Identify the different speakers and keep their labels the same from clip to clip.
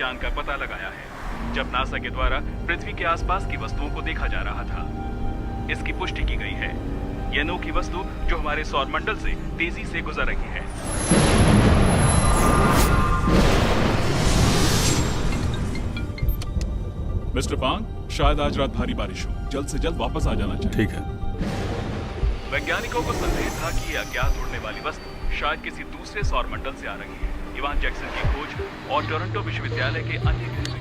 Speaker 1: विज्ञान का पता लगाया है जब नासा के द्वारा पृथ्वी के आसपास की वस्तुओं को देखा जा रहा था। इसकी पुष्टि की गई है। यह अनोखी वस्तु जो हमारे सौर मंडल से तेजी से गुजर रही है।
Speaker 2: मिस्टर पांग, शायद आज रात भारी बारिश हो, जल्द से जल्द वापस आ जाना चाहिए।
Speaker 3: ठीक है।
Speaker 1: वैज्ञानिकों को संदेह था कि यह अज्ञात उड़ने वाली वस्तु शायद किसी दूसरे सौर मंडल से आ रही है। इवान जैक्सन की खोज और टोरंटो विश्वविद्यालय के अन्य गहरे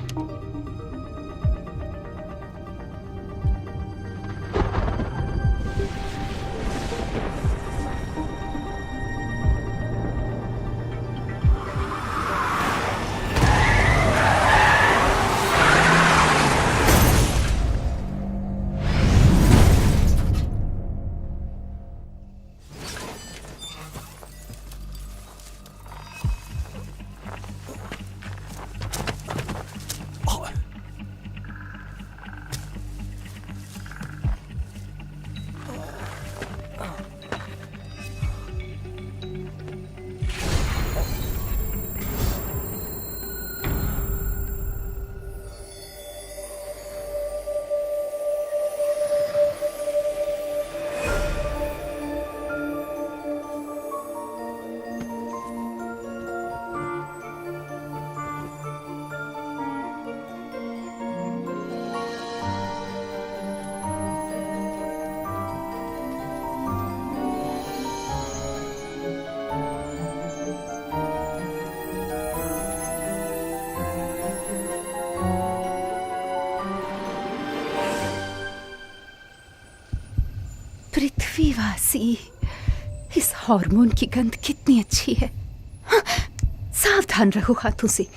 Speaker 4: पृथ्वीवासी, इस हार्मोन की गंध कितनी अच्छी है। हाँ, सावधान रहो हाथों से।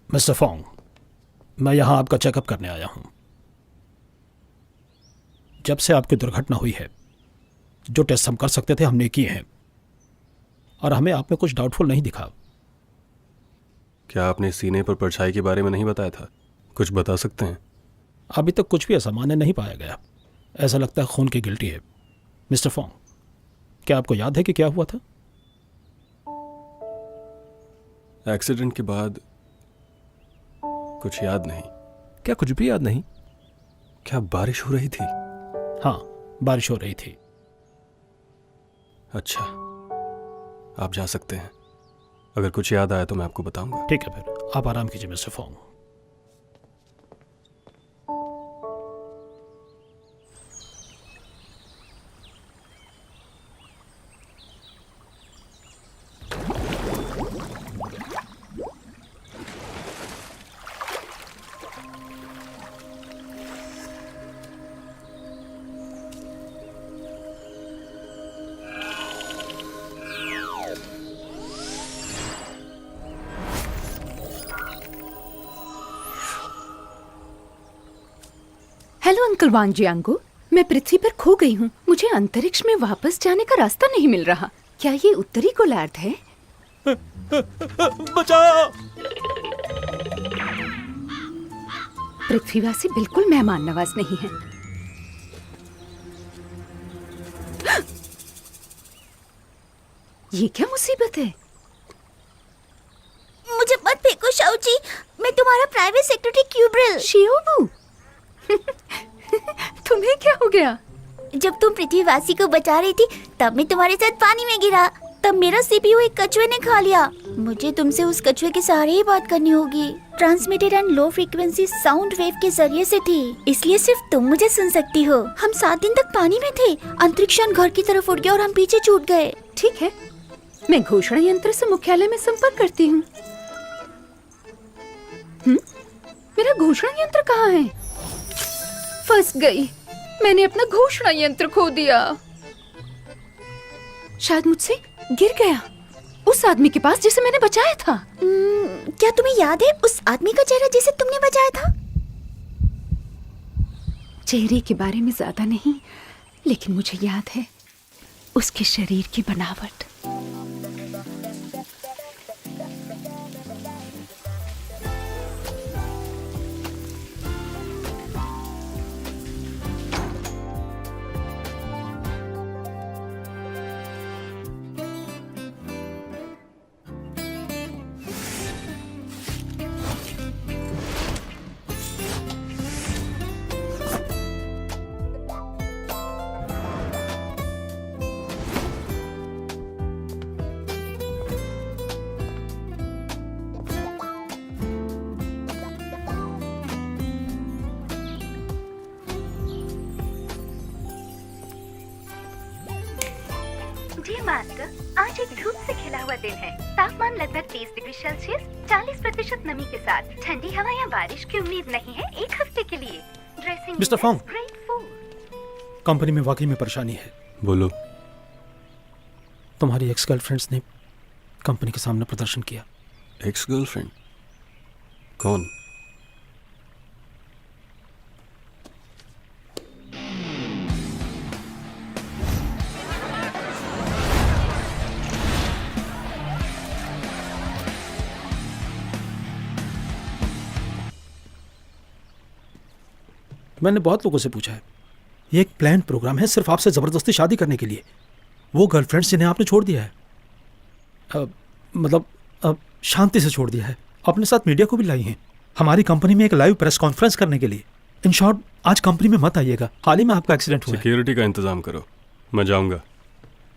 Speaker 5: मिस्टर फोंग, मैं यहाँ आपका चेकअप करने आया हूँ। जब से आपकी दुर्घटना हुई है, जो टेस्ट हम कर सकते थे हमने किए हैं, और हमें आप में कुछ डाउटफुल नहीं दिखा।
Speaker 3: क्या आपने सीने पर परछाई के बारे में नहीं बताया था? कुछ बता सकते हैं?
Speaker 5: अभी तक कुछ भी असामान्य नहीं पाया गया। ऐसा लगता है खून की गिल्टी है। मिस्टर फोंग, क्या आपको याद है कि क्या हुआ था?
Speaker 3: एक्सीडेंट के बाद कुछ याद नहीं।
Speaker 6: क्या कुछ भी याद नहीं?
Speaker 3: क्या बारिश हो रही थी?
Speaker 5: हाँ, बारिश हो रही थी।
Speaker 3: अच्छा, आप जा सकते हैं। अगर कुछ याद आया तो मैं आपको बताऊंगा।
Speaker 5: ठीक है, फिर आप आराम कीजिए मिस्टर फोंग।
Speaker 4: हेलो अंकल वांग जियांगो, मैं पृथ्वी पर खो गई हूँ। मुझे अंतरिक्ष में वापस जाने का रास्ता नहीं मिल रहा। क्या ये उत्तरी गोलार्ध है?
Speaker 6: बचाओ!
Speaker 4: पृथ्वीवासी बिल्कुल मेहमान नवाज नहीं है। ये क्या मुसीबत है?
Speaker 7: मुझे मत फेंको शियोबू शाओची, मैं तुम्हारा प्राइवेट सेक्रेटरी क्यूब्रिल।
Speaker 4: शियोबू तुम्हें क्या हो गया?
Speaker 7: जब तुम पृथ्वीवासी को बचा रही थी तब मैं तुम्हारे साथ पानी में गिरा, तब मेरा सीपीयू एक कछुए ने खा लिया। मुझे तुमसे उस कछुए के सहारे ही बात करनी होगी। Transmitted and low frequency sound wave के जरिए से थी, इसलिए सिर्फ तुम मुझे सुन सकती हो। हम 7 दिन तक पानी में थे, अंतरिक्ष घर की तरफ उड़ गया और हम पीछे छूट गए।
Speaker 4: ठीक है, मैं घोषणा यंत्र से मुख्यालय में संपर्क करती हूँ। मेरा घोषणा यंत्र कहाँ है? फंस गई, मैंने अपना घोषणा यंत्र खो दिया। शायद मुझसे गिर गया उस आदमी के पास जिसे मैंने बचाया था।
Speaker 7: क्या तुम्हें याद है उस आदमी का चेहरा जिसे तुमने बचाया था?
Speaker 4: चेहरे के बारे में ज्यादा नहीं, लेकिन मुझे याद है उसके शरीर की बनावट।
Speaker 8: जी मास्टर, आज एक धूप से खिला हुआ दिन है। तापमान लगभग 30 डिग्री सेल्सियस, 40% नमी के साथ। ठंडी हवा या बारिश की उम्मीद नहीं है 1 हफ्ते के लिए। Dressing
Speaker 5: mister Fong,
Speaker 8: great food.
Speaker 5: Company में वाकई में परेशानी है।
Speaker 3: बोलो।
Speaker 5: तुम्हारी एक्स गर्लफ्रेंड्स ने कंपनी के सामने प्रदर्शन किया।
Speaker 3: Ex girlfriend? कौन?
Speaker 5: मैंने बहुत लोगों से पूछा है, ये एक प्लान प्रोग्राम है सिर्फ आपसे जबरदस्ती शादी करने के लिए। वो गर्लफ्रेंड्स जिन्हें आपने छोड़ दिया है, मतलब शांति से छोड़ दिया है, अपने साथ मीडिया को भी लाई हैं हमारी कंपनी में एक लाइव प्रेस कॉन्फ्रेंस करने के लिए। इन शॉर्ट, आज कंपनी में मत आइएगा, हाल ही में आपका एक्सीडेंट हुआ है।
Speaker 3: सिक्योरिटी का इंतजाम करो, मैं जाऊंगा।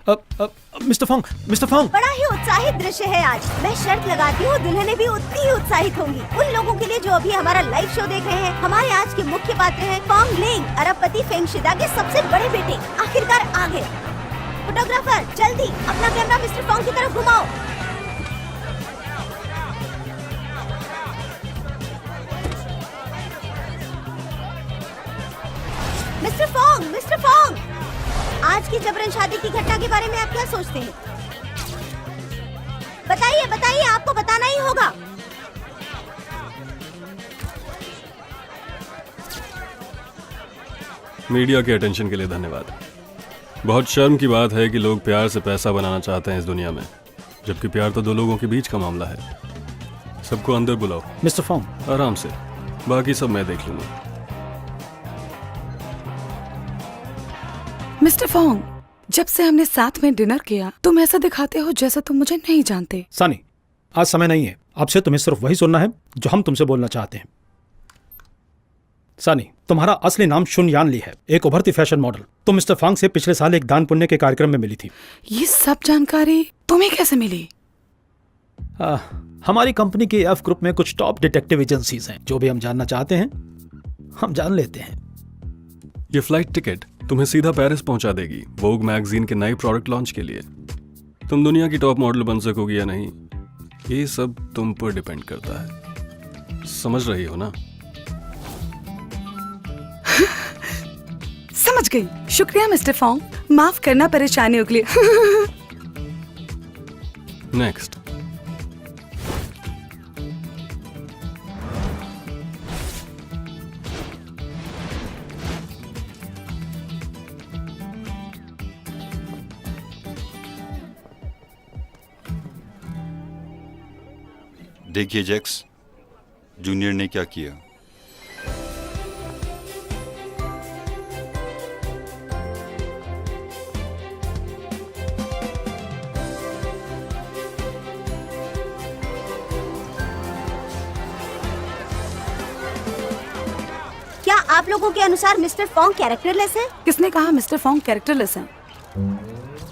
Speaker 5: मिस्टर फोंग,
Speaker 7: बड़ा ही उत्साहित दृश्य है आज। मैं शर्त लगाती हूँ दुल्हनें भी उतनी ही उत्साहित होंगी। उन लोगों के लिए जो अभी हमारा लाइव शो देख रहे हैं, हमारे आज के मुख्य पात्र हैं फोंग लिंग, अरबपति फेंगशिदा के सबसे बड़े बेटे। आखिरकार आ गए। फोटोग्राफर जल्दी अपना कैमरा मिस्टर फोंग की तरफ घुमाओ। मिस्टर फोंग, आज की जबरन शादी की घटना के बारे में आप क्या सोचते हैं? बताइए, आपको बताना ही होगा।
Speaker 3: मीडिया के अटेंशन के लिए धन्यवाद। बहुत शर्म की बात है कि लोग प्यार से पैसा बनाना चाहते हैं इस दुनिया में, जबकि प्यार तो 2 लोगों के बीच का मामला है। सबको अंदर बुलाओ।
Speaker 5: मिस्टर फोंग,
Speaker 3: आराम से, बाकी सब मैं देख लूंगा।
Speaker 9: मिस्टर फोंग, जब से हमने साथ में डिनर किया तुम ऐसा दिखाते हो जैसा तुम मुझे नहीं जानते।
Speaker 5: सनी, आज समय नहीं है। आपसे तुम्हें सिर्फ वही सुनना है जो हम तुमसे बोलना चाहते हैं। सनी, तुम्हारा असली नाम शुन यान ली है, एक उभरती फैशन मॉडल। तुम मिस्टर फोंग से पिछले साल एक दान पुण्य के कार्यक्रम में मिली थी।
Speaker 9: ये सब जानकारी तुम्हें कैसे मिली?
Speaker 5: हमारी कंपनी के एफ ग्रुप में कुछ टॉप डिटेक्टिव एजेंसीज हैं। जो भी हम जानना चाहते हैं हम जान लेते हैं।
Speaker 3: ये फ्लाइट टिकट तुम्हें सीधा पेरिस पहुंचा देगी, वोग मैगजीन के नए प्रोडक्ट लॉन्च के लिए। तुम दुनिया की टॉप मॉडल बन सकोगी या नहीं, ये सब तुम पर डिपेंड करता है। समझ रही हो ना?
Speaker 9: समझ गई। शुक्रिया मिस्टर फोंग, माफ करना परेशानियों के लिए।
Speaker 3: नेक्स्ट।
Speaker 10: देखिए जैक्स, जूनियर ने क्या किया।
Speaker 7: आप लोगों के अनुसार मिस्टर फोंग कैरेक्टरलेस है?
Speaker 9: किसने कहा मिस्टर फोंग कैरेक्टरलेस हैं?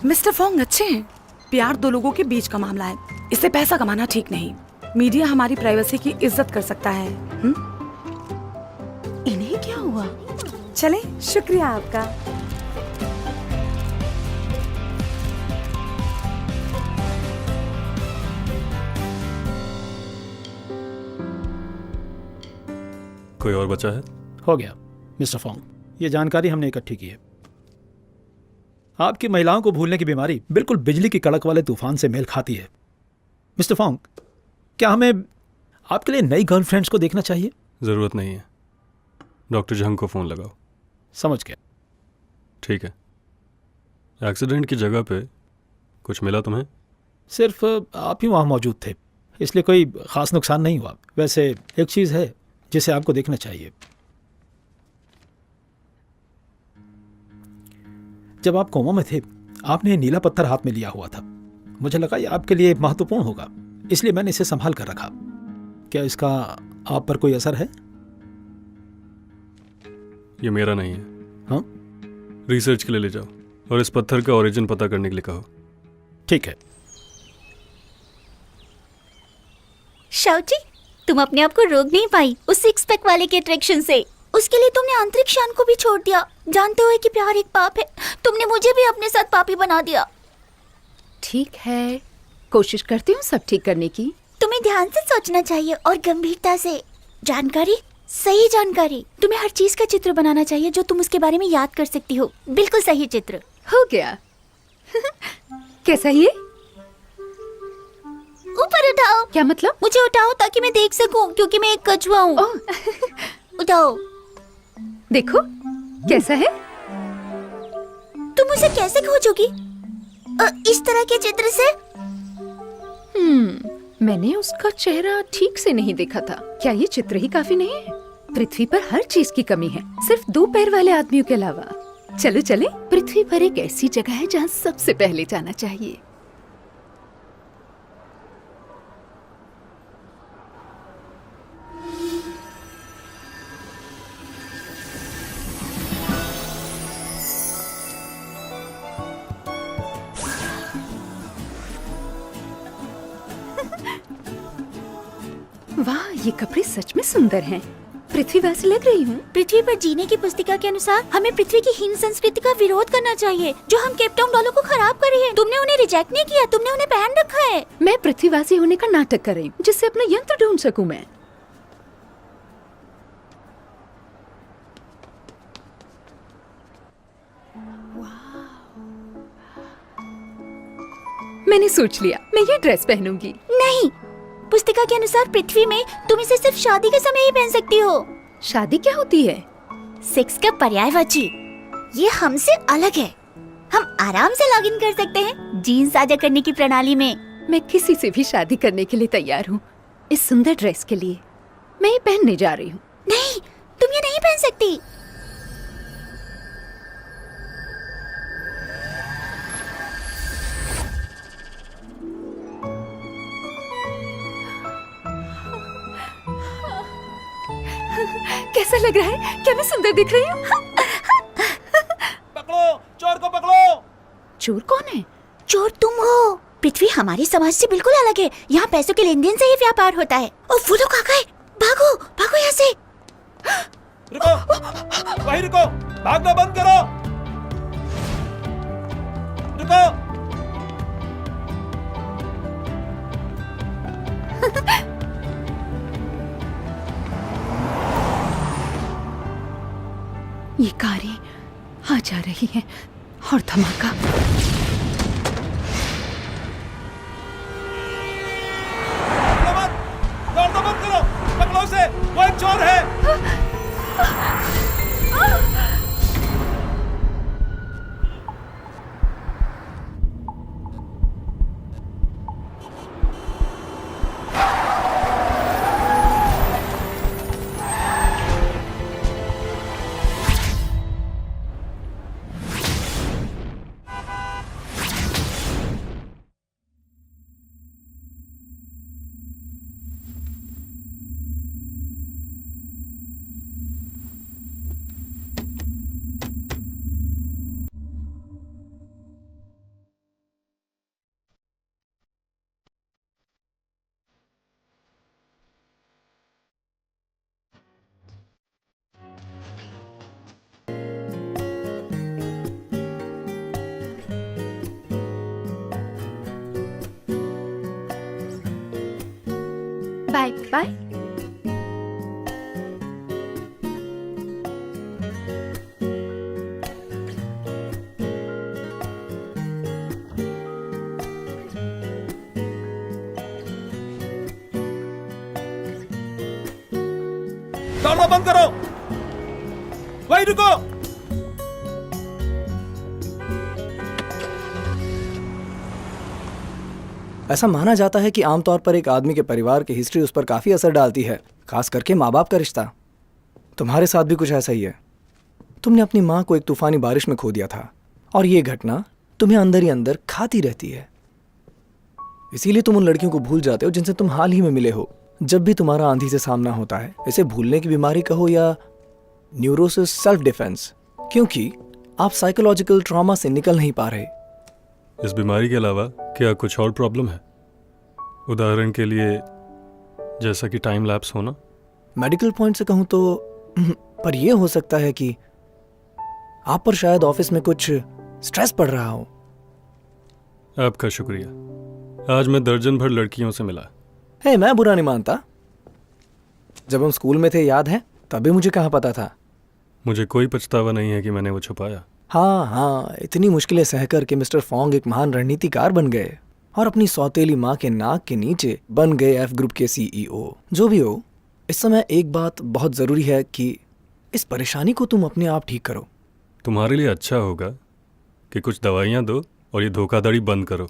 Speaker 9: मिस्टर फोंग अच्छे हैं। प्यार दो लोगों के बीच का मामला है, इससे पैसा कमाना ठीक नहीं। मीडिया हमारी प्राइवेसी की इज्जत कर सकता है।
Speaker 4: इन्हें क्या हुआ?
Speaker 9: चले, शुक्रिया आपका।
Speaker 3: कोई और बचा है?
Speaker 5: हो गया मिस्टर फोंग, ये जानकारी हमने इकट्ठी की है। आपकी महिलाओं को भूलने की बीमारी बिल्कुल बिजली की कड़क वाले तूफान से मेल खाती है। मिस्टर फोंग, क्या हमें आपके लिए नई गर्लफ्रेंड्स को देखना चाहिए?
Speaker 3: ज़रूरत नहीं है। डॉक्टर जंग को फ़ोन लगाओ।
Speaker 5: समझ गया।
Speaker 3: ठीक है। एक्सीडेंट की जगह पे कुछ मिला तुम्हें?
Speaker 5: सिर्फ आप ही वहाँ मौजूद थे, इसलिए कोई ख़ास नुकसान नहीं हुआ। वैसे एक चीज़ है जिसे आपको देखना चाहिए। जब आप कोमा में थे, आपने नीला पत्थर हाथ में लिया हुआ था। मुझे लगा ये आपके लिए महत्वपूर्ण होगा, इसलिए मैंने इसे संभाल कर रखा। क्या इसका आप पर कोई असर है?
Speaker 3: ये मेरा नहीं है।
Speaker 5: हाँ?
Speaker 3: रिसर्च के लिए ले जाओ और इस पत्थर का ओरिजिन पता करने के लिए कहो।
Speaker 5: ठीक है।
Speaker 7: शाउची, तुम अपने आप को रोक नहीं पाई उस सिक्स पैक वाले के अट्रैक्शन से। उसके लिए तुमने अंतरिक्ष यान को भी छोड़ दिया, जानते हुए कि प्यार एक पाप है। तुमने मुझे भी अपने साथ पापी बना दिया।
Speaker 4: ठीक है, कोशिश करती हूँ सब ठीक करने की।
Speaker 7: तुम्हें ध्यान से सोचना चाहिए और गंभीरता से। जानकारी, सही जानकारी। तुम्हें हर चीज का चित्र बनाना चाहिए जो तुम उसके बारे में याद कर सकती हो। बिल्कुल सही चित्र।
Speaker 4: हो गया। कैसा ये?
Speaker 7: ऊपर उठाओ।
Speaker 4: क्या मतलब?
Speaker 7: मुझे उठाओ ताकि मैं देख सकूं, क्योंकि मैं एक कछुआ हूँ। उठाओ।
Speaker 4: देखो कैसा है?
Speaker 7: तुम उसे कैसे खोजोगी इस तरह के चित्र से?
Speaker 4: मैंने उसका चेहरा ठीक से नहीं देखा था। क्या ये चित्र ही काफी नहीं है? पृथ्वी पर हर चीज की कमी है, सिर्फ 2 पैर वाले आदमियों के अलावा। चलो चले, पृथ्वी पर एक ऐसी जगह है जहाँ सबसे पहले जाना चाहिए। वाह, ये कपड़े सच में सुंदर हैं। पृथ्वीवासी लग रही हूँ।
Speaker 7: पृथ्वी पर जीने की पुस्तिका के अनुसार हमें पृथ्वी की हीन संस्कृति का विरोध करना चाहिए, जो हम केपटाउन डॉलर को खराब कर रही है। तुमने उन्हें रिजेक्ट नहीं किया, तुमने उन्हें पहन रखा है।
Speaker 4: मैं पृथ्वीवासी होने का नाटक कर रही हूँ, जिससे अपना यंत्र ढूंढ सकूं मैं। मैंने सोच लिया, मैं ये ड्रेस पहनूंगी।
Speaker 7: नहीं, पुस्तिका के अनुसार पृथ्वी में तुम इसे सिर्फ शादी के समय ही पहन सकती हो।
Speaker 4: शादी क्या होती है?
Speaker 7: सेक्स का पर्यायवाची। ये हमसे अलग है। हम आराम से लॉगिन कर सकते हैं जीन्स साझा करने की प्रणाली में।
Speaker 4: मैं किसी से भी शादी करने के लिए तैयार हूँ, इस सुंदर ड्रेस के लिए। मैं ये पहनने जा रही हूँ।
Speaker 7: नहीं, तुम ये नहीं पहन सकती।
Speaker 4: कैसा लग रहा है? क्या मैं सुंदर दिख रही हूँ?
Speaker 5: पकड़ो, चोर को पकड़ो।
Speaker 4: चोर कौन है?
Speaker 7: चोर तुम हो। पृथ्वी हमारे समाज से बिल्कुल अलग है। यहाँ पैसों के लेन देन से ही व्यापार होता है। और वो लोग आ गए। भागो, भागो यहाँ से।
Speaker 5: रुको, वहीं रुको, भागना बंद करो। रुको।
Speaker 4: ये कारें आ जा रही हैं और धमाका।
Speaker 5: दौड़ना मत करो, पकड़ो उसे, वो एक चोर है।
Speaker 4: Bye bye.
Speaker 5: दौड़ना बंद करो, वहीं रुको। ऐसा माना जाता है कि आमतौर पर एक आदमी के परिवार की हिस्ट्री उस पर काफी असर डालती है, खास करके माँ बाप का रिश्ता। तुम्हारे साथ भी कुछ ऐसा ही है। तुमने अपनी माँ को एक तूफानी बारिश में खो दिया था और ये घटना तुम्हें अंदर ही अंदर खाती रहती है। इसीलिए तुम उन लड़कियों को भूल जाते हो जिनसे तुम हाल ही में मिले हो। जब भी तुम्हारा आंधी से सामना होता है, इसे भूलने की बीमारी कहो या न्यूरोसिस सेल्फ डिफेंस, क्योंकि आप साइकोलॉजिकल ट्रॉमा से निकल नहीं पा रहे।
Speaker 3: इस बीमारी के अलावा क्या कुछ और प्रॉब्लम है? उदाहरण के लिए जैसा कि टाइम लैप्स होना।
Speaker 5: मेडिकल पॉइंट से कहूं तो पर यह हो सकता है कि आप पर शायद ऑफिस में कुछ स्ट्रेस पड़ रहा हो।
Speaker 3: आपका शुक्रिया। आज मैं दर्जन भर लड़कियों से मिला।
Speaker 5: मैं बुरा नहीं मानता। जब हम स्कूल में थे, याद है, तभी मुझे कहाँ पता था।
Speaker 3: मुझे कोई पछतावा नहीं है कि मैंने वो छुपाया।
Speaker 5: हाँ, इतनी मुश्किलें सहकर के मिस्टर फोंग एक महान रणनीतिकार बन गए और अपनी सौतेली माँ के नाक के नीचे बन गए एफ ग्रुप के CEO। जो भी हो, इस समय एक बात बहुत जरूरी है कि इस परेशानी को तुम अपने आप ठीक करो।
Speaker 3: तुम्हारे लिए अच्छा होगा कि कुछ दवाइयाँ दो और ये धोखाधड़ी बंद करो।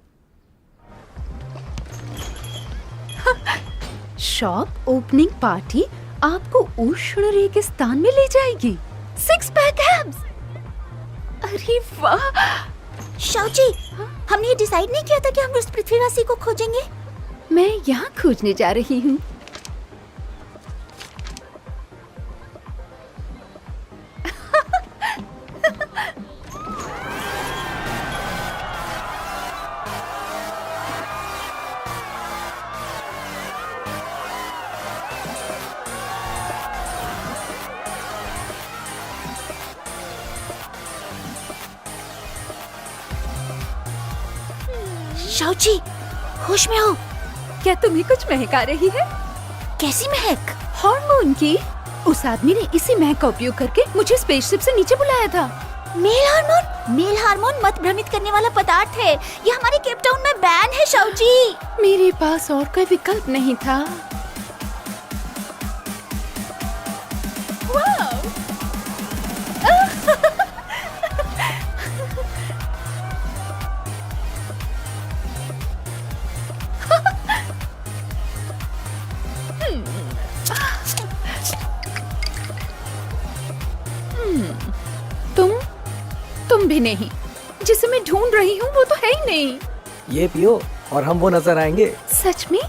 Speaker 4: शॉप ओपनिंग पार्टी आपको उष्ण रेगिस्तान में ले जाएगी। 6 पैक एब्स। अरे वाह।
Speaker 7: शाओची, हमने ये डिसाइड नहीं किया था कि हम उस पृथ्वीवासी को खोजेंगे।
Speaker 4: मैं यहाँ खोजने जा रही हूँ।
Speaker 7: शाओची, होश में हो।
Speaker 4: क्या तुम्हें कुछ महक आ रही है?
Speaker 7: कैसी महक?
Speaker 4: हार्मोन की। उस आदमी ने इसी महक का उपयोग करके मुझे स्पेसशिप से नीचे बुलाया था।
Speaker 7: Male hormone? मेल हार्मोन मत भ्रमित करने वाला पदार्थ है। ये हमारे केप टाउन में बैन है शाओची।
Speaker 4: मेरे पास और कोई विकल्प नहीं था। वाव! तुम भी नहीं। जिसे मैं ढूंढ रही हूँ वो तो है ही नहीं।
Speaker 5: ये पियो और हम वो नजर आएंगे।
Speaker 4: सच में?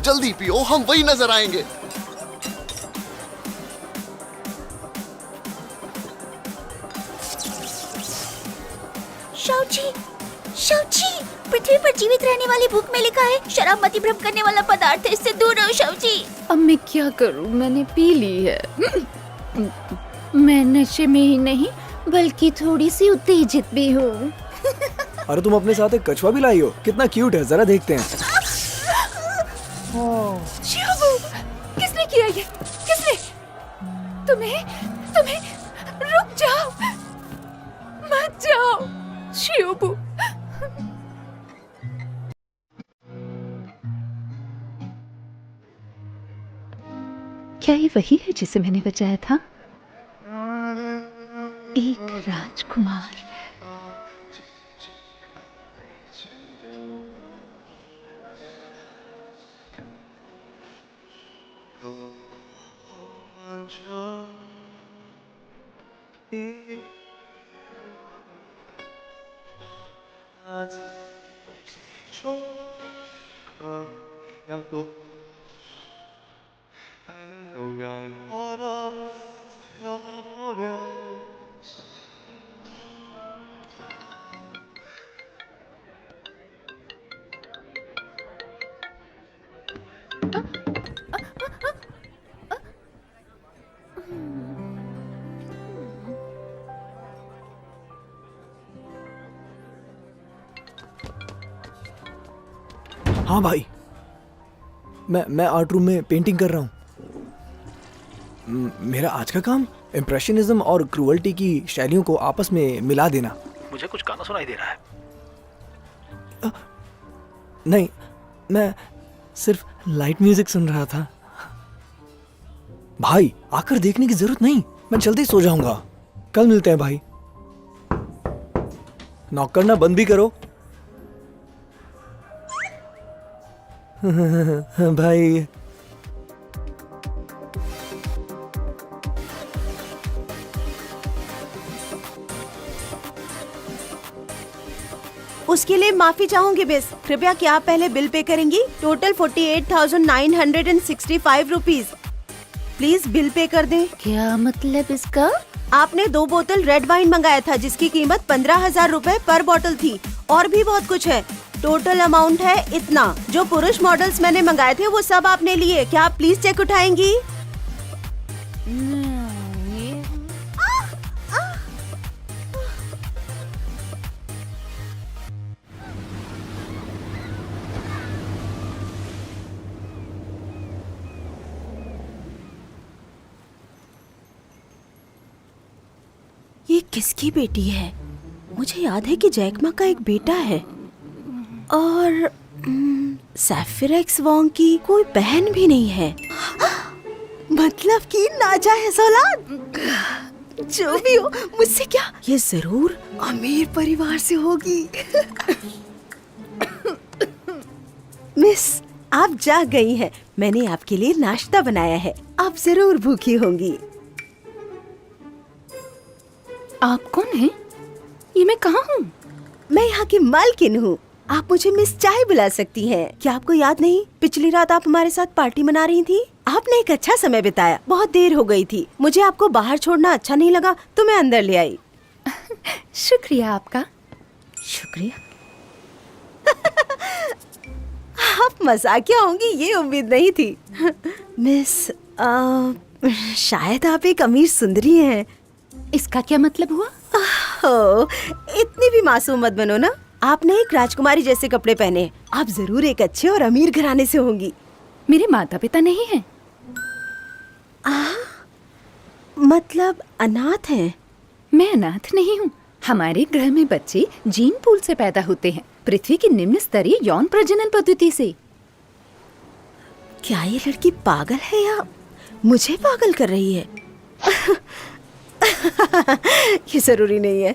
Speaker 11: जल्दी पियो, हम वही नजर आएंगे।
Speaker 7: शाओची, शाओची, पृथ्वी पर जीवित रहने वाली भूख में लिखा है शराब मति भ्रम करने वाला पदार्थ है, इससे दूर रहो शाओची।
Speaker 4: अब मैं क्या करूँ? मैंने पी ली है। मैं नशे में ही नहीं बल्कि थोड़ी सी उत्तेजित भी हूँ।
Speaker 5: अरे तुम अपने साथ एक कछुआ भी लाई हो, कितना क्यूट है, जरा देखते हैं।
Speaker 4: किसने किया ये? किसने? तुम्हें रुक जाओ, मत जाओ शियोबू। क्या ये वही है जिसे मैंने बचाया था? एक राजकुमार।
Speaker 5: हाँ भाई,
Speaker 12: मैं आर्ट रूम में पेंटिंग कर रहा हूँ। मेरा आज का काम इम्प्रेशनिज्म और क्रूअल्टी की शैलियों को आपस में मिला देना। मुझे कुछ गाना सुनाई दे रहा है। नहीं, मैं सिर्फ लाइट म्यूजिक सुन रहा था। भाई आकर देखने की जरूरत नहीं, मैं जल्दी सो जाऊंगा। कल मिलते हैं भाई। नॉक करना बंद भी करो। भाई
Speaker 13: उसके लिए माफी चाहूंगी मिस। कृपया क्या आप पहले बिल पे करेंगी? Total 48,965 rupees. Please bill pay कर दें।
Speaker 4: क्या मतलब इसका?
Speaker 13: आपने 2 बोतल रेड वाइन मंगाया था जिसकी कीमत 15,000 रूपए पर बोतल थी। और भी बहुत कुछ है। टोटल अमाउंट है इतना। जो पुरुष मॉडल्स मैंने मंगाए थे वो सब आपने लिए। क्या आप प्लीज चेक उठाएंगी? ये किसकी बेटी है? मुझे याद है कि जैकमा का एक बेटा है और सैफिरेक्स वोंग की कोई बहन भी नहीं है। मतलब कि नाजायज औलाद। जो भी हो, मुझसे क्या, ये जरूर अमीर परिवार से होगी। मिस, आप जाग गई हैं। मैंने आपके लिए नाश्ता बनाया है। आप जरूर भूखी होंगी।
Speaker 4: आप कौन हैं? ये मैं कहाँ हूँ?
Speaker 13: मैं यहाँ की मालकिन हूँ। आप मुझे मिस चाय बुला सकती हैं। क्या आपको याद नहीं, पिछली रात आप हमारे साथ पार्टी मना रही थी? आपने एक अच्छा समय बिताया। बहुत देर हो गई थी। मुझे आपको बाहर छोड़ना अच्छा नहीं लगा तो मैं अंदर ले आई।
Speaker 4: शुक्रिया आपका।
Speaker 13: शुक्रिया। आप मजाकिया होंगी ये उम्मीद नहीं थी। मिस, शायद आप एक अमीर सुंदरी हैं।
Speaker 4: इसका क्या मतलब हुआ?
Speaker 13: इतनी भी मासूम मत बनो ना। आपने एक राजकुमारी जैसे कपड़े पहने। आप जरूर एक अच्छे और अमीर घराने से होंगी।
Speaker 4: मेरे माता पिता नहीं हैं।
Speaker 13: मतलब अनाथ हैं?
Speaker 4: मैं अनाथ नहीं हूँ। हमारे ग्रह में बच्चे जीन पूल से पैदा होते हैं, पृथ्वी की निम्न स्तरीय यौन प्रजनन पद्धति से।
Speaker 13: क्या ये लड़की पागल है या मुझे पागल कर रही है? ये जरूरी नहीं है।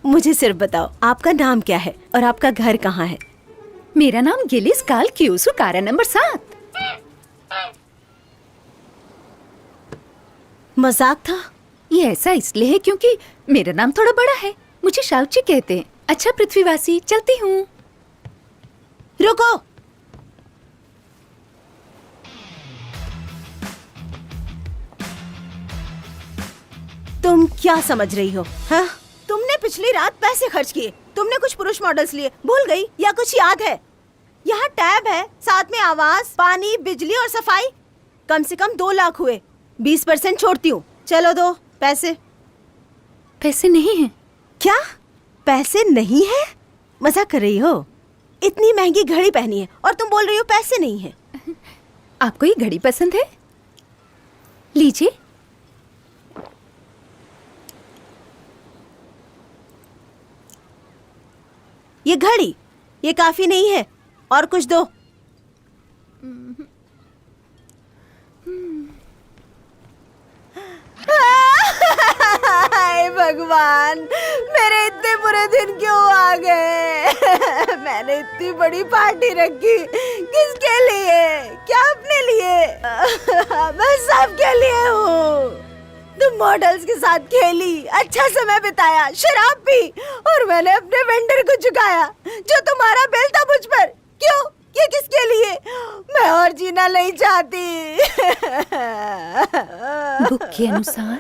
Speaker 13: मुझे सिर्फ बताओ आपका नाम क्या है और आपका घर कहाँ है?
Speaker 4: मेरा नाम गिलिस काल क्यूसु, कारा नंबर 7।
Speaker 13: मजाक था।
Speaker 4: ये ऐसा इसलिए है क्योंकि मेरा नाम थोड़ा बड़ा है। मुझे शाउची कहते हैं। अच्छा पृथ्वीवासी, चलती हूँ।
Speaker 13: रुको। तुम क्या समझ रही हो? हाँ? तुमने पिछली रात पैसे खर्च किए। तुमने कुछ पुरुष मॉडल्स लिए। भूल गई या कुछ याद है? यहाँ टैब है, साथ में आवाज, पानी, बिजली और सफाई। कम से कम 2 लाख हुए। 20% छोड़ती हूँ। चलो दो पैसे।
Speaker 4: पैसे नहीं हैं।
Speaker 13: क्या पैसे नहीं है? मजाक कर रही हो? इतनी महंगी घड़ी पहनी है और तुम बोल रही हो पैसे नहीं है।
Speaker 4: आपको ये घड़ी पसंद है? लीजिए।
Speaker 13: ये घड़ी, ये काफी नहीं है। और कुछ दो। हाय भगवान, मेरे इतने बुरे दिन क्यों आ गए? मैंने इतनी बड़ी पार्टी रखी, किसके लिए? क्या अपने लिए? मैं सबके लिए हूँ। तुम मॉडल्स के साथ खेली, अच्छा समय बिताया, शराब पी और मैंने अपने वेंडर को चुकाया जो तुम्हारा बिल था मुझ पर। क्यों? ये किसके लिए? मैं और जीना नहीं चाहती।
Speaker 4: बुक के अनुसार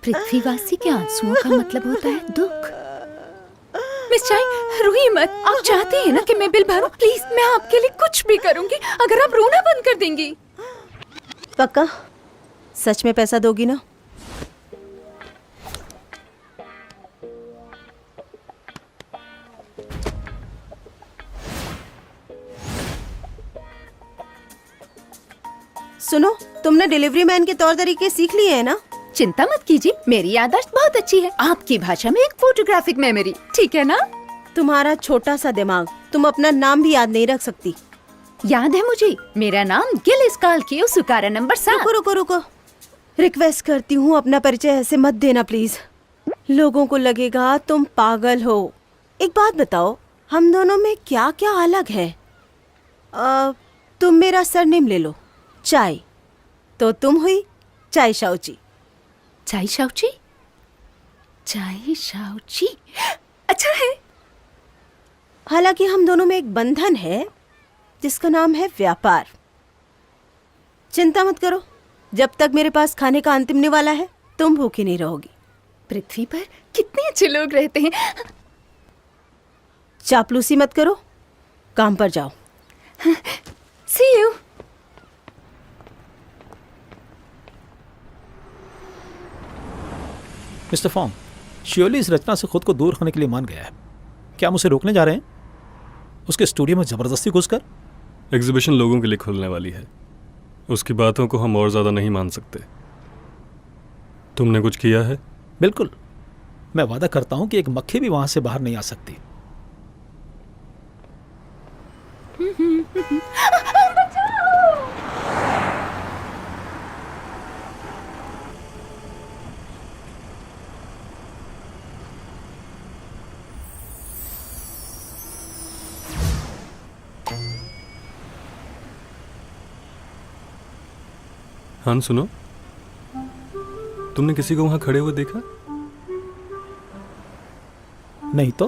Speaker 4: पृथ्वीवासी के आंसुओं का मतलब होता है दुख। मिस चाय, रोइए मत। आप चाहती हैं ना कि मैं बिल भरूं? प्लीज, मैं आपके लिए कुछ भी करूंगी अगर आप रोना बंद कर देंगी।
Speaker 13: पक्का? सच में पैसा दोगी ना? सुनो, तुमने डिलीवरी मैन के तौर तरीके सीख लिए हैं ना?
Speaker 4: चिंता मत कीजिए, मेरी याददाश्त बहुत अच्छी है। आपकी भाषा में एक फोटोग्राफिक मेमोरी, ठीक है ना?
Speaker 13: तुम्हारा छोटा सा दिमाग, तुम अपना नाम भी याद नहीं रख सकती।
Speaker 4: याद है मुझे, मेरा नाम गिलिस काल्कियो सुकारा नंबर 7।
Speaker 13: रुको रुको रुको, रिक्वेस्ट करती हूँ अपना परिचय ऐसे मत देना प्लीज। लोगों को लगेगा तुम पागल हो। एक बात बताओ, हम दोनों में क्या क्या अलग है? तुम मेरा सरनेम ले लो, चाय, तो तुम हुई चाय शाओची।
Speaker 4: चाय शाओची? चाय शाओची अच्छा है।
Speaker 13: हालांकि हम दोनों में एक बंधन है जिसका नाम है व्यापार। चिंता मत करो, जब तक मेरे पास खाने का अंतिम निवाला है तुम भूखी नहीं रहोगी।
Speaker 4: पृथ्वी पर कितने अच्छे लोग रहते हैं।
Speaker 13: चापलूसी मत करो, काम पर जाओ।
Speaker 4: See you.
Speaker 5: मिस्टर फॉन्ग, श्योरली इस रचना से खुद को दूर होने के लिए मान गया है। क्या हम उसे रोकने जा रहे हैं? उसके स्टूडियो में जबरदस्ती घुसकर?
Speaker 3: एग्जीबिशन लोगों के लिए खुलने वाली है, उसकी बातों को हम और ज़्यादा नहीं मान सकते। तुमने कुछ किया है?
Speaker 5: बिल्कुल, मैं वादा करता हूं कि एक मक्खी भी वहां से बाहर नहीं आ सकती।
Speaker 3: हाँ सुनो, तुमने किसी को वहां खड़े हुए देखा?
Speaker 5: नहीं तो?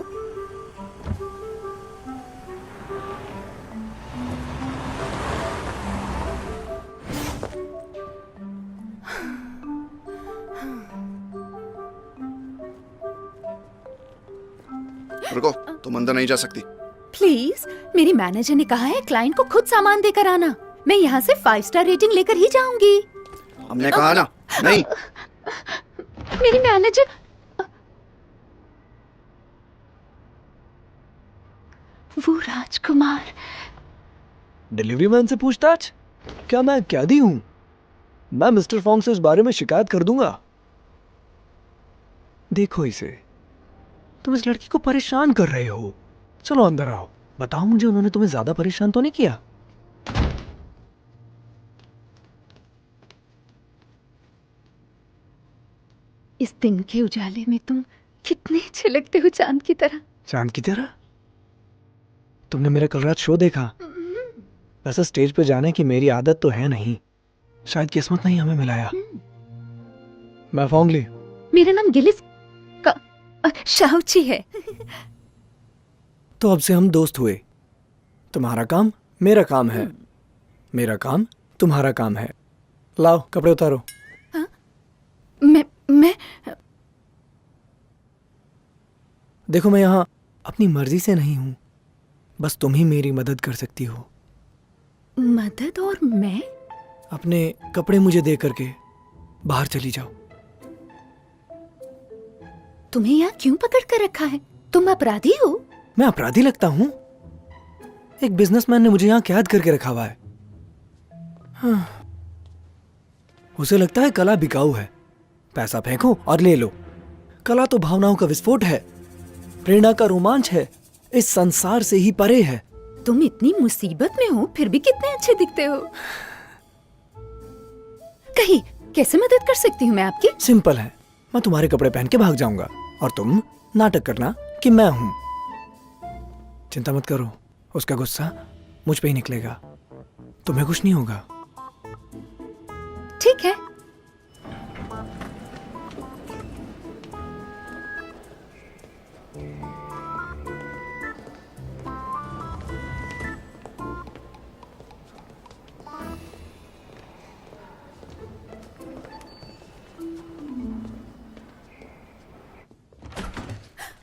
Speaker 11: रुको, तुम अंदर नहीं जा सकती।
Speaker 4: प्लीज, मेरी मैनेजर ने कहा है क्लाइंट को खुद सामान देकर आना। मैं यहाँ से 5 स्टार रेटिंग लेकर ही जाऊंगी।
Speaker 11: हमने कहा ना, नहीं।
Speaker 4: मेरी मैनेजर। वो राजकुमार।
Speaker 12: डिलीवरी मैन से पूछताछ? क्या मैं कैदी हूं? मैं मिस्टर फॉन्ग से इस बारे में शिकायत कर दूंगा। देखो इसे, तुम इस लड़की को परेशान कर रहे हो। चलो अंदर आओ, बताओ मुझे उन्होंने तुम्हें ज्यादा परेशान तो नहीं किया?
Speaker 4: इस दिन के उजाले में तुम कितने अच्छे लगते हो, चांद की तरह।
Speaker 12: चांद की तरह? तुमने मेरा कल रात शो देखा? वैसे स्टेज पे जाने की मेरी आदत तो है नहीं, शायद किस्मत ने ही हमें मिलाया। मैं फॉन्गली।
Speaker 4: मेरा नाम गिलिस का शाओची है।
Speaker 12: तो अब से हम दोस्त हुए। तुम्हारा काम मेरा काम है, मेरा काम तुम्हारा काम है। लाओ कपड़े उतारो।
Speaker 4: मैं
Speaker 12: देखो, मैं यहाँ अपनी मर्जी से नहीं हूं, बस तुम ही मेरी मदद कर सकती हो।
Speaker 4: मदद? और मैं?
Speaker 12: अपने कपड़े मुझे दे करके बाहर चली जाओ।
Speaker 4: तुम्हें यहाँ क्यों पकड़ कर रखा है? तुम अपराधी हो?
Speaker 12: मैं अपराधी लगता हूँ? एक बिजनेसमैन ने मुझे यहाँ कैद करके रखा हुआ है। हाँ। उसे लगता है कला बिकाऊ है, पैसा फेंको और ले लो। कला तो भावनाओं का विस्फोट है, प्रेरणा का रोमांच है, इस संसार से ही परे है।
Speaker 4: तुम इतनी मुसीबत में हो फिर भी कितने अच्छे दिखते हो। कहीं कैसे मदद कर सकती हूँ मैं आपकी?
Speaker 12: सिंपल है, मैं तुम्हारे कपड़े पहन के भाग जाऊंगा और तुम नाटक करना कि मैं हूं। चिंता मत करो, उसका गुस्सा मुझ पे ही निकलेगा, तुम्हें कुछ नहीं होगा।
Speaker 4: ठीक है।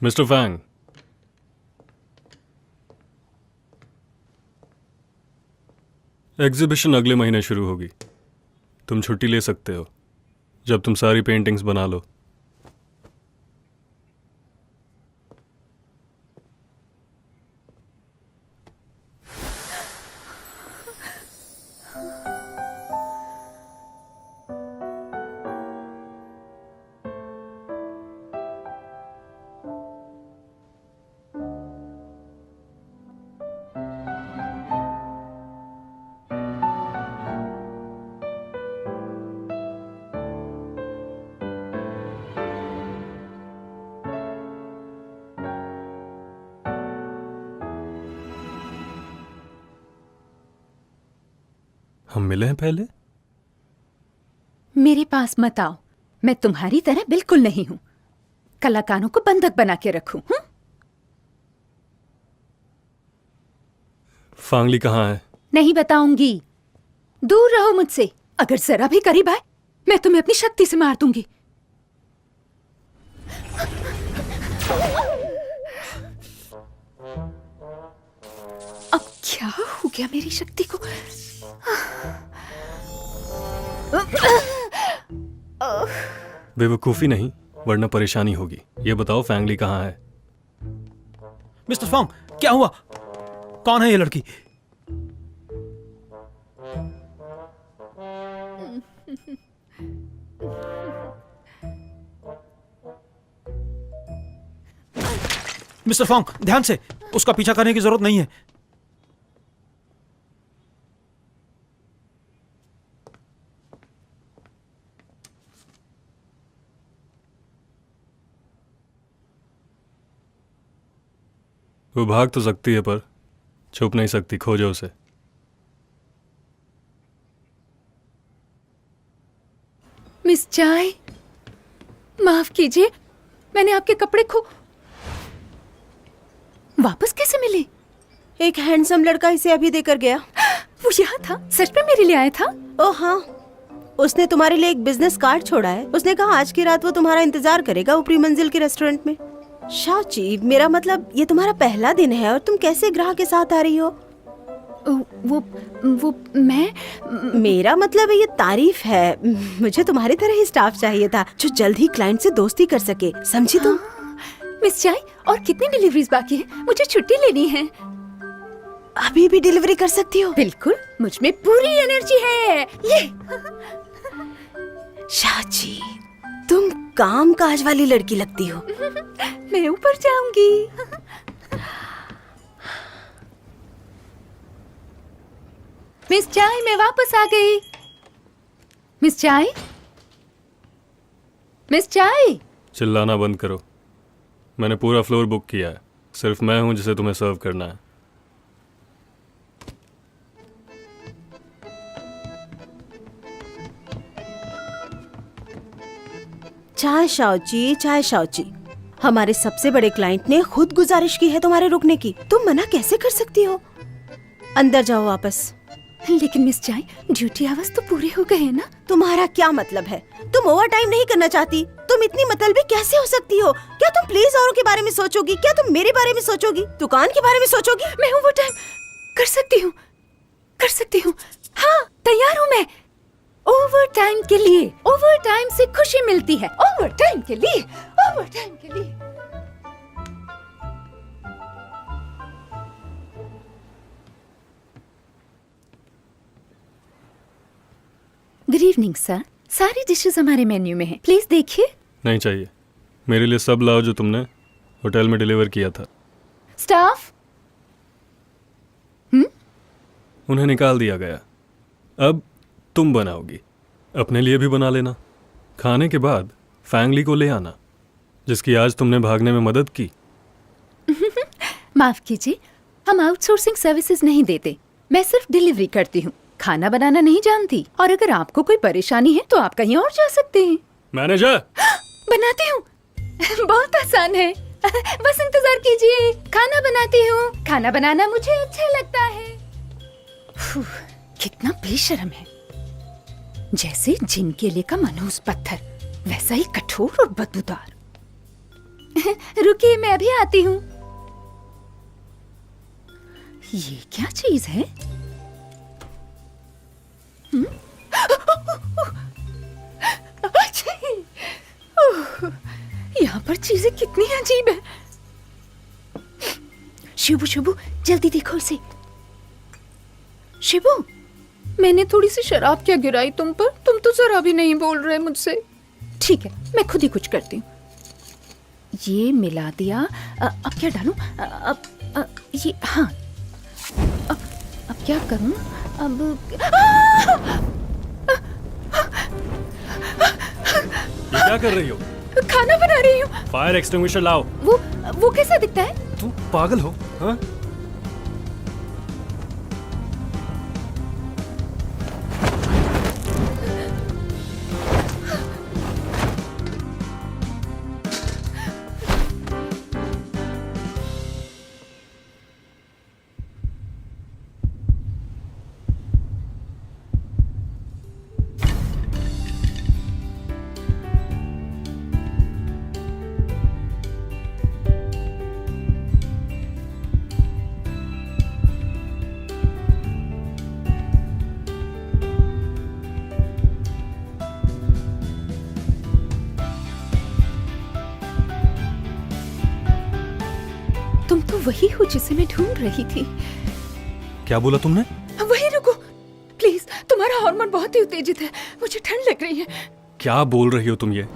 Speaker 3: मिस्टर फैंग, एग्जीबिशन अगले महीने शुरू होगी। तुम छुट्टी ले सकते हो जब तुम सारी पेंटिंग्स बना लो। हम मिले हैं पहले?
Speaker 4: मेरे पास मत आओ, मैं तुम्हारी तरह बिल्कुल नहीं हूं। कलाकारों को बंधक बना के रखूं।
Speaker 3: फांगली कहाँ है?
Speaker 4: नहीं बताऊंगी, दूर रहो मुझसे। अगर जरा भी करीब आए मैं तुम्हें अपनी शक्ति से मार दूंगी। अब क्या हो गया मेरी शक्ति को?
Speaker 3: बेवकूफी नहीं, वरना परेशानी होगी। ये बताओ फैंगली कहाँ है?
Speaker 5: मिस्टर फोंग, क्या हुआ? कौन है ये लड़की? मिस्टर फोंग, ध्यान से, उसका पीछा करने की जरूरत नहीं है।
Speaker 3: वो भाग तो सकती है पर छुप नहीं सकती। खोजो उसे।
Speaker 4: मिस चाय, माफ कीजिए, मैंने आपके कपड़े खो। वापस कैसे मिले?
Speaker 13: एक हैंडसम लड़का इसे अभी देकर गया।
Speaker 4: वो यहाँ था? सच में मेरे लिए आया था?
Speaker 13: ओ हाँ, उसने तुम्हारे लिए एक बिजनेस कार्ड छोड़ा है। उसने कहा आज की रात वो तुम्हारा इंतजार करेगा ऊपरी मंजिल के रेस्टोरेंट में। शाची, मेरा मतलब ये तुम्हारा पहला दिन है और तुम कैसे ग्राहक के साथ आ रही हो?
Speaker 4: वो मैं
Speaker 13: मेरा मतलब है ये तारीफ है। मुझे तुम्हारी तरह ही स्टाफ चाहिए था जो जल्द ही क्लाइंट से दोस्ती कर सके, समझी तुम?
Speaker 4: मिस चाय, और कितनी डिलीवरीज बाकी है? मुझे छुट्टी लेनी है।
Speaker 13: अभी भी डिलीवरी कर सकती हो?
Speaker 4: बिल्कुल, मुझ में पूरी एनर्जी है। ये
Speaker 13: शाची, तुम काम काज वाली लड़की लगती हो।
Speaker 4: मैं ऊपर जाऊंगी। मिस चाय, मैं वापस आ गई। मिस चाय, मिस चाय।
Speaker 3: चिल्लाना बंद करो। मैंने पूरा फ्लोर बुक किया है। सिर्फ मैं हूं जिसे तुम्हें सर्व करना है।
Speaker 13: चाय शाओची, चाय शाओची, हमारे सबसे बड़े क्लाइंट ने खुद गुजारिश की है तुम्हारे रुकने की। तुम मना कैसे कर सकती हो? अंदर जाओ वापस।
Speaker 4: लेकिन मिस चाय, ड्यूटी आवर्स तो पूरे हो गए हैं ना?
Speaker 13: तुम्हारा क्या मतलब है? तुम ओवर टाइम नहीं करना चाहती? तुम इतनी मतलबी कैसे हो सकती हो? क्या तुम प्लीज औरों के बारे में सोचोगी? क्या तुम मेरे बारे में सोचोगी? दुकान के बारे में सोचोगी?
Speaker 4: मैं ओवर टाइम कर सकती हूँ, कर सकती हूँ। हाँ, तैयार हूँ मैं ओवर टाइम के लिए। ओवर टाइम से खुशी मिलती है। ओवर टाइम के लिए, ओवर टाइम के लिए। गुड इवनिंग सर, सारी डिशेस हमारे मेन्यू में हैं। प्लीज देखिए।
Speaker 3: नहीं चाहिए, मेरे लिए सब लाओ जो तुमने होटल में डिलीवर किया था।
Speaker 4: स्टाफ?
Speaker 3: उन्हें निकाल दिया गया। अब तुम बनाओगी। अपने लिए भी बना लेना। खाने के बाद फैंगली को ले आना, जिसकी आज तुमने भागने में मदद की।
Speaker 4: माफ कीजिए, हम आउटसोर्सिंग सर्विसेज नहीं देते। मैं सिर्फ डिलीवरी करती हूँ। खाना बनाना नहीं जानती। और अगर आपको कोई परेशानी है तो आप कहीं और जा सकते हैं।
Speaker 3: मैनेजर,
Speaker 4: बनाती हूँ। बहुत आसान है, बस इंतजार कीजिए। खाना बनाती हूँ। खाना बनाना मुझे अच्छा लगता है। कितना बेशर्म है। जैसे जिन केले का मनहूस पत्थर, वैसा ही कठोर और बदबूदार। रुकिए, मैं अभी आती हूँ। ये क्या चीज है? यहाँ पर चीजें कितनी अजीब है। शिबू, शिबू, जल्दी देखो इसे। शिबू, मैंने थोड़ी सी शराब क्या गिराई तुम पर? तुम तो जरा भी नहीं बोल रहे मुझसे। ठीक है, मैं खुद ही कुछ करती हूँ। ये मिला दिया। अब क्या डालूं? ये हाँ, अब क्या करूं? अब
Speaker 3: ये क्या कर रही हो?
Speaker 4: खाना बना रही हूँ।
Speaker 3: फायर एक्सटिंग्विशर लाओ।
Speaker 4: वो कैसा दिखता है?
Speaker 3: तुम पागल हो? हाँ?
Speaker 4: तुम तो वही हो जिसे मैं ढूंढ रही थी।
Speaker 3: क्या बोला तुमने?
Speaker 4: वही रुको प्लीज, तुम्हारा हार्मोन बहुत ही उत्तेजित है, मुझे ठंड लग रही है।
Speaker 3: क्या बोल रही हो तुम ये?